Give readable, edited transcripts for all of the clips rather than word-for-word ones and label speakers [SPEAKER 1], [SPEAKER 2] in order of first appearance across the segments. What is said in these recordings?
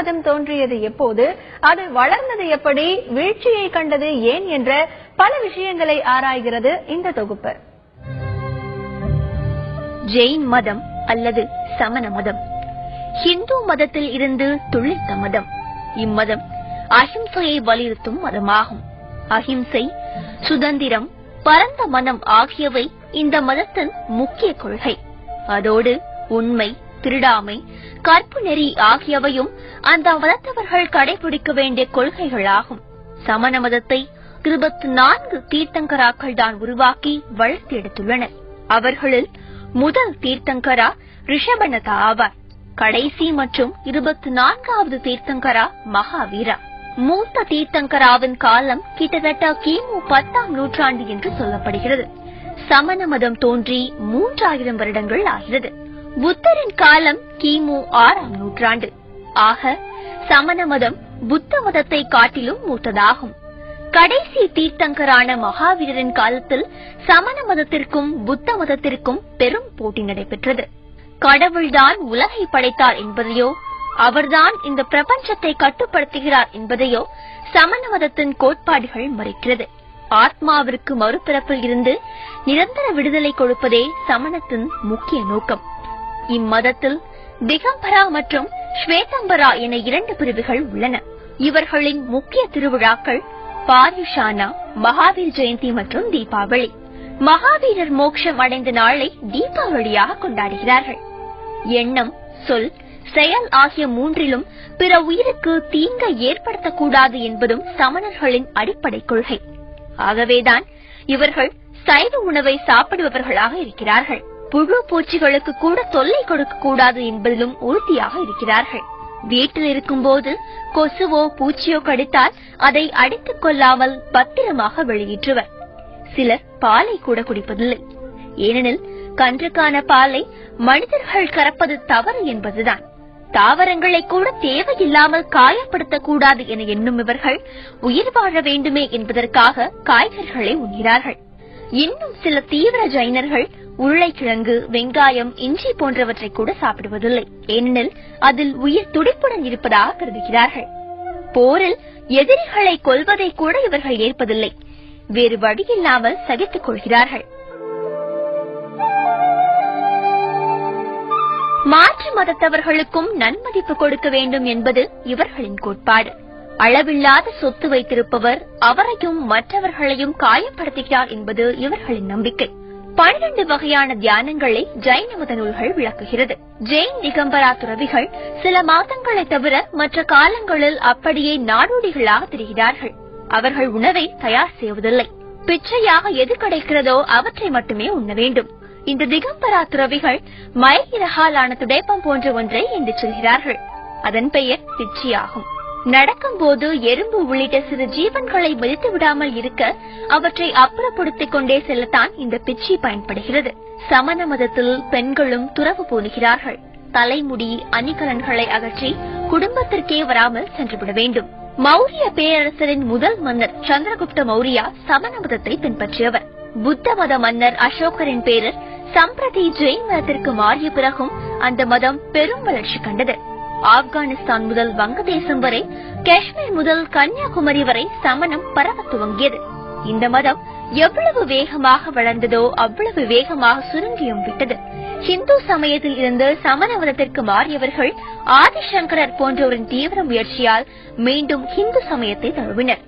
[SPEAKER 1] மதம் தோன்றியது எப்போது, அது வளர்ந்தது எப்படி, வீழ்ச்சியை கண்டது ஏன் என்ற பல விஷயங்களை ஆராய்கிறது இந்த தொகுப்பு.
[SPEAKER 2] ஜெயின் மதம் அல்லது சமண மதம் ஹிந்து மதத்தில் இருந்து துளிர்த்த மதம். இம்மதம் அஹிம்சையை வலியுறுத்தும் மதமாகும். அஹிம்சை, சுதந்திரம், பரந்த மனம் ஆகியவை இந்த மதத்தின் முக்கிய கொள்கை. அதோடு உண்மை, திருடாமை, கற்பு நெறி ஆகியவையும் அந்த மதத்தவர்கள் கடைபிடிக்க வேண்டிய கொள்கைகளாகும். சமண மதத்தை 24 தீர்த்தங்கராக்கள் தான் உருவாக்கி வளர்த்து எடுத்துள்ளனர். அவர்களில் முதல் தீர்த்தங்கரா ரிஷபநதா ஆவார். கடைசி மற்றும் 24வது தீர்த்தங்கரா மகாவீரா. மூத்த தீர்த்தங்கராவின் காலம் கிட்டத்தட்ட கிமு 10ஆம் நூற்றாண்டு என்று சொல்லப்படுகிறது. சமண மதம் தோன்றி 3000 வருடங்கள் ஆகிறது. புத்தரின் காலம் கிமு 6ஆம் நூற்றாண்டு. ஆக சமண மதம் புத்த மதத்தை காட்டிலும் மூத்ததாகும். கடைசி தீர்த்தங்கரான மகாவீரரின் காலத்தில் சமண மதத்திற்கும் புத்த மதத்திற்கும் பெரும் போட்டி நடைபெற்றது. கடவுள்தான் உலகை படைத்தார் என்பதையோ, அவர்தான் இந்த பிரபஞ்சத்தை கட்டுப்படுத்துகிறார் என்பதையோ சமண மதத்தின் கோட்பாடுகள் மறுக்கிறது. ஆத்மாவிற்கு மறுபிறப்பில் இருந்து நிரந்தர விடுதலை கொடுப்பதே சமணத்தின் முக்கிய நோக்கம். இம்மதத்தில் திகம்பரா மற்றும் ஸ்வேதம்பரா என 2 பிரிவுகள் உள்ளன. இவர்களின் முக்கிய திருவிழாக்கள் பாரிஷானா, மகாவீர் ஜெயந்தி மற்றும் தீபாவளி. மகாவீரர் மோட்சம் அடைந்த நாளை தீபாவளியாக கொண்டாடுகிறார்கள். எண்ணம், சொல், செயல் ஆகிய 3லும் பிற உயிருக்கு தீங்கை ஏற்படுத்தக்கூடாது என்பதும் சமணர்களின் அடிப்படை கொள்கை. ஆகவேதான் இவர்கள் சைவ உணவை சாப்பிடுபவர்களாக இருக்கிறார்கள். புழு பூச்சிகளுக்கு கூட தொல்லை கொடுக்க கூடாது என்பதிலும் உறுதியாக இருக்கிறார்கள். வீட்டில் இருக்கும்போது கொசுவோ பூச்சியோ கடித்தால் அதை அடித்துக் கொள்ளாமல் பத்திரமாக வெளியேற்றுவர். சிலர் பாலை கூட குடிப்பதில்லை. ஏனெனில் கன்றுக்கான பாலை மனிதர்கள் கறப்பது தவறு என்பதுதான். தாவரங்களை கூட தேவையில்லாமல் காயப்படுத்தக்கூடாது என எண்ணும் இவர்கள் உயிர் வாழ வேண்டுமே என்பதற்காக காய்கறிகளை உண்கிறார்கள். இன்னும் சில தீவிர ஜைனர்கள் உருளைக்கிழங்கு, வெங்காயம், இஞ்சி போன்றவற்றை கூட சாப்பிடுவதில்லை. ஏனெனில் அதில் உயிர் துடிப்புடன் இருப்பதாக கருதுகிறார்கள். போரில் எதிரிகளை கொல்வதை கூட இவர்கள் ஏற்பதில்லை. வேறு வழியில்லாமல் சகித்துக் கொள்கிறார்கள். மாற்று மதத்தவர்களுக்கும் நன்மதிப்பு கொடுக்க வேண்டும் என்பது இவர்களின் கோட்பாடு. அளவில்லாத சொத்து வைத்திருப்பவர் அவரையும் மற்றவர்களையும் காயப்படுத்துகிறார் என்பது இவர்களின் நம்பிக்கை. 12 வகையான தியானங்களை ஜைன மத நூல்கள் விளக்குகிறது. ஜெயின் திகம்பரா துறவிகள் சில மாதங்களை தவிர மற்ற காலங்களில் அப்படியே நாடோடிகளாக திரிகிறார்கள். அவர்கள் உணவை தயார் செய்வதில்லை. பிச்சையாக எது கிடைக்கிறதோ அவற்றை மட்டுமே உண்ண வேண்டும். இந்த திகம்பரா துறவிகள் மயிலிறகாலான துடைப்பம் போன்ற ஒன்றை ஏந்தி செல்கிறார்கள். அதன் பெயர் பிச்சையாகும். நடக்கும் போது எறும்பு உள்ளிட்ட சிறு ஜீவன்களை மிதித்து விடாமல் இருக்க அவற்றை அப்புறப்படுத்திக் கொண்டே செல்லத்தான் இந்த பிச்சை பயன்படுகிறது. சமண மதத்தில் பெண்களும் துறவு பூணுகிறார்கள். தலைமுடி, அணிகலன்களை அகற்றி குடும்பத்திற்கே வராமல் சென்றுவிட வேண்டும். மௌரிய பேரரசரின் முதல் மன்னர் சந்திரகுப்த மௌரியா சமண மதத்தை பின்பற்றியவர். புத்த மத மன்னர் அசோகரின் பேரர் சம்பிரதி ஜெயின் மதத்திற்கு மாறிய பிறகும் அந்த மதம் பெரும் வளர்ச்சி கண்டது. ஆப்கானிஸ்தான் முதல் வங்கதேசம் வரை, காஷ்மீர் முதல் கன்னியாகுமரி வரை சமணம் பரவ துவங்கியது. இந்த மதம் எவ்வளவு வேகமாக வளர்ந்ததோ அவ்வளவு வேகமாக சுருங்கியும் விட்டது. ஹிந்து சமயத்தில் இருந்து சமண மதத்திற்கு மாறியவர்கள் ஆதிசங்கரர் போன்றோரின் தீவிர முயற்சியால் மீண்டும் ஹிந்து சமயத்தை தழுவினர்.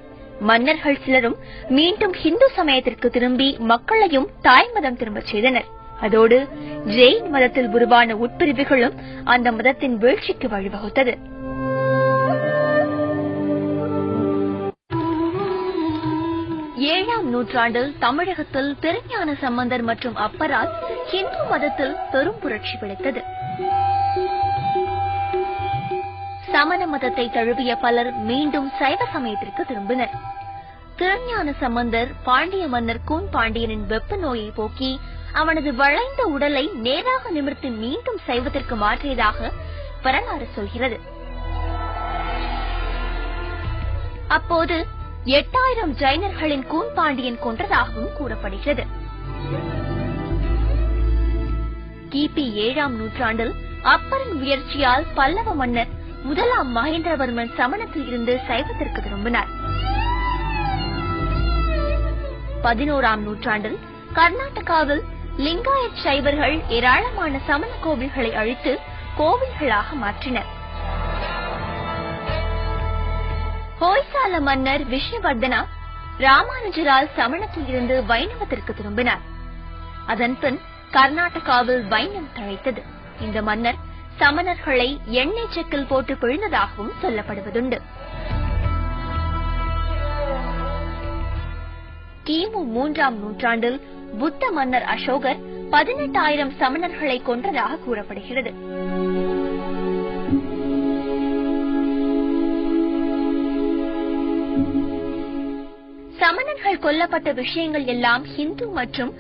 [SPEAKER 2] மன்னர்கள் சிலரும் மீண்டும் ஹிந்து சமயத்திற்கு திரும்பி மக்களையும் தாய் மதம் திரும்பச் செய்தனர். அதோடு ஜெயின் மதத்தில் உருவான உட்பிரிவுகளும் அந்த மதத்தின் வீழ்ச்சிக்கு வழிவகுத்தது. ஏழாம் நூற்றாண்டில் தமிழகத்தில் திருஞான சம்பந்தர் மற்றும் அப்பரால் ஹிந்து மதத்தில் பெரும் புரட்சி விளைத்தது. சமண மதத்தை தழுவிய பலர் மீண்டும் சைவ சமயத்திற்கு திரும்பினர். திருஞான சம்பந்தர் பாண்டிய மன்னர் கூன் பாண்டியனின் வெப்ப நோயை போக்கி அவனது வளைந்த உடலை நேராக நிமிர்த்தி மீண்டும் சைவத்திற்கு மாற்றியதாக வரலாறு சொல்கிறது. அப்போது 8000 ஜைனர்களின் கூன் பாண்டியன் கொன்றதாகவும் கூறப்படுகிறது. கிபி 7ஆம் நூற்றாண்டில் அப்பரின் முயற்சியால் பல்லவ மன்னர் முதலாம் மகேந்திரவர்மன் சமணத்தில் இருந்து சைவத்திற்கு திரும்பினார். 11ஆம் நூற்றாண்டில் கர்நாடகாவில் லிங்காயத் சைவர்கள் ஏராளமான சமண கோவில்களை அழித்து கோவில்களாக மாற்றினர். ஹோய்சால மன்னர் விஷ்ணுவர்தனா ராமானுஜரால் சமணத்தில் இருந்து வைணவத்திற்கு திரும்பினார். அதன்பின் கர்நாடகாவில் வைணம் தழைத்தது. இந்த மன்னர் சமணர்களை எண்ணெய் செக்கில் போட்டு பிழிந்ததாகவும் சொல்லப்படுவதுண்டு. கிமு 3ஆம் நூற்றாண்டில் புத்த மன்னர் அசோகர் 18,000 சமணர்களை கொன்றதாக கூறப்படுகிறது. சமணர்கள் கொல்லப்பட்ட விஷயங்கள் எல்லாம் ஹிந்து மற்றும்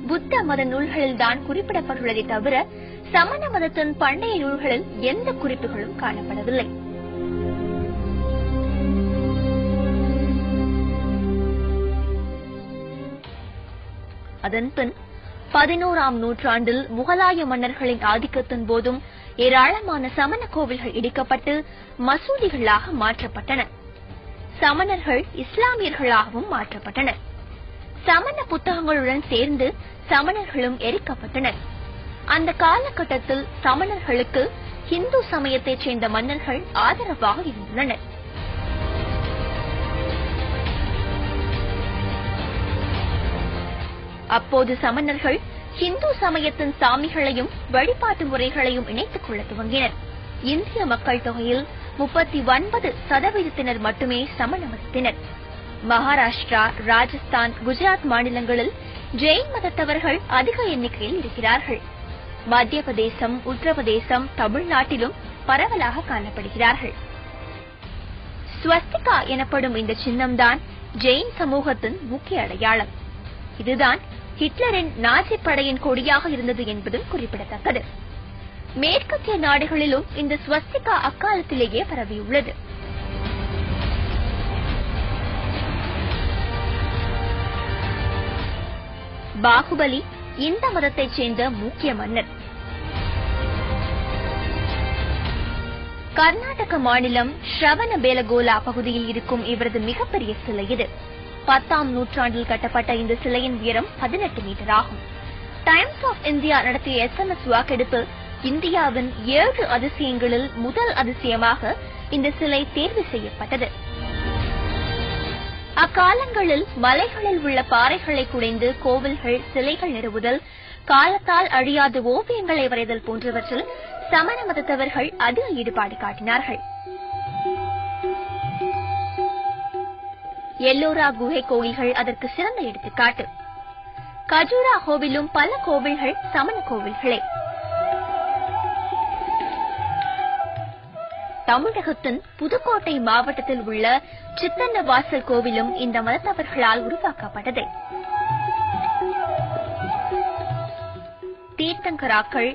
[SPEAKER 2] புத்த மத நூல்களில்தான் குறிப்பிடப்பட்டுள்ளதை தவிர சமண மதத்தின் பண்டைய நூல்களில் எந்த குறிப்புகளும் காணப்படவில்லை. அதன்பின் 11ஆம் நூற்றாண்டில் முகலாய மன்னர்களின் ஆதிக்கத்தின் போதும் ஏராளமான சமண கோவில்கள் இடிக்கப்பட்டு மசூதிகளாக மாற்றப்பட்டன. சமணர்கள் இஸ்லாமியர்களாகவும் மாற்றப்பட்டனர். சமண புத்தகங்களுடன் சேர்ந்து சமணர்களும் எரிக்கப்பட்டனர். அந்த காலகட்டத்தில் சமணர்களுக்கு இந்து சமயத்தைச் சேர்ந்த மன்னர்கள் ஆதரவாக இருந்துள்ளனர். அப்போது சமணர்கள் இந்து சமயத்தின் சாமிகளையும் வழிபாட்டு முறைகளையும் இணைத்துக் கொள்ள துவங்கினர். இந்திய மக்கள் தொகையில் 39% மட்டுமே சமண மதத்தினர். மகாராஷ்டிரா, ராஜஸ்தான், குஜராத் மாநிலங்களில் ஜெயின் மதத்தவர்கள் அதிக எண்ணிக்கையில் இருக்கிறார்கள். மத்திய பிரதேசம், உத்தரப்பிரதேசம், தமிழ்நாட்டிலும் பரவலாக காணப்படுகிறார்கள். ஸ்வஸ்திகா எனப்படும் இந்த சின்னம்தான் ஜெயின் சமூகத்தின் முக்கிய அடையாளம். இதுதான் ஹிட்லரின் நாசி படையின் கொடியாக இருந்தது என்பதும் குறிப்பிடத்தக்கது. மேற்கத்திய நாடுகளிலும் இந்த ஸ்வஸ்திகா அக்காலத்திலேயே பரவியுள்ளது. பாகுபலி இந்த மதத்தைச் சேர்ந்த முக்கிய மன்னர். கர்நாடக மாநிலம் ஸ்ரவணபேலகோலா பகுதியில் இருக்கும் இவரது மிகப்பெரிய சிலை இது. 10ஆம் நூற்றாண்டில் கட்டப்பட்ட இந்த சிலையின் உயரம் 18 மீட்டர் ஆகும். டைம்ஸ் ஆஃப் இந்தியா நடத்திய SMS வாக்கெடுப்பு இந்தியாவின் 7 அதிசயங்களில் முதல் அதிசயமாக இந்த சிலை தேர்வு செய்யப்பட்டது. அக்காலங்களில் மலைகளில் உள்ள பாறைகளை குடைந்து கோவில்கள், சிலைகள் நிறுவுதல், காலத்தால் அழியாத ஓவியங்களை வரைதல் போன்றவற்றில் சமண மதத்தவர்கள் அதிக ஈடுபாடு காட்டினார்கள். எல்லோரா குகை கோவில்கள் அதற்கு சிறந்த எடுத்துக்காட்டு. கஜுராஹோவிலும் பல கோவில்கள் சமண கோவில்களே. தமிழகத்தின் புதுக்கோட்டை மாவட்டத்தில் உள்ள சித்தன்னவாசல் கோவிலும் இந்த மதத்தவர்களால் உருவாக்கப்பட்டது. தீர்த்தங்கராக்கள்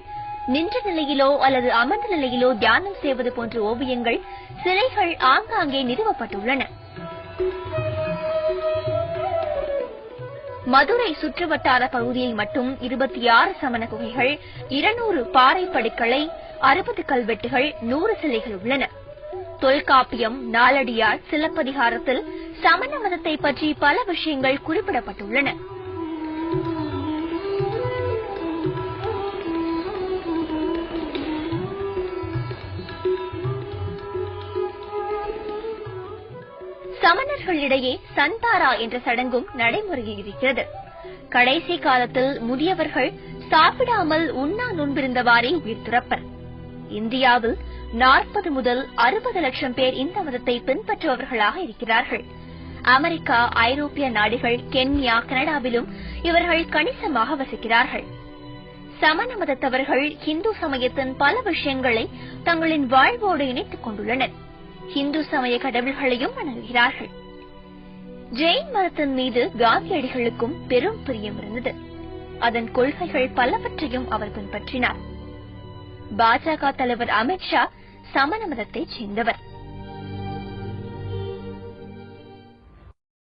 [SPEAKER 2] நின்ற நிலையிலோ அல்லது அமர்ந்த நிலையிலோ தியானம் செய்வது போன்ற ஓவியங்கள், சிலைகள் ஆங்காங்கே நிறுவப்பட்டுள்ளன. மதுரை சுற்றுவட்டார பகுதியில் மட்டும் 26 சமண குகைகள், 200 பாறை படுக்களை, 60 கல்வெட்டுகள், 100 சிலைகள் உள்ளன. தொல்காப்பியம், நாலடியார், சிலப்பதிகாரத்தில் சமண மதத்தை பற்றி பல விஷயங்கள் குறிப்பிடப்பட்டுள்ளன. சமணர்களிடையே சந்தாரா என்ற சடங்கும் நடைமுறையில் இருக்கிறது. கடைசி காலத்தில் முதியவர்கள் சாப்பிடாமல் உண்ணா நோன்பிருந்தவாறே உயிர் துறப்பர். இந்தியாவில் 40 முதல் 60 லட்சம் பேர் இந்த மதத்தை பின்பற்றுபவர்களாக இருக்கிறார்கள். அமெரிக்கா, ஐரோப்பிய நாடுகள், கென்யா, கனடாவிலும் இவர்கள் கணிசமாக வசிக்கிறார்கள். சமண மதத்தவர்கள் இந்து சமயத்தின் பல விஷயங்களை தங்களின் வாழ்வோடு இணைத்துக் கொண்டுள்ளனர். இந்து சமய கடவுள்களையும் வணங்குகிறார்கள். ஜெயின் மதத்தின் மீது காந்தியடிகளுக்கும் பெரும் பிரியம் இருந்தது. அதன் கொள்கைகள் பலவற்றையும் அவர் பின்பற்றினார். பாஜக தலைவர் அமித்ஷா சமண மதத்தைச் சேர்ந்தவர்.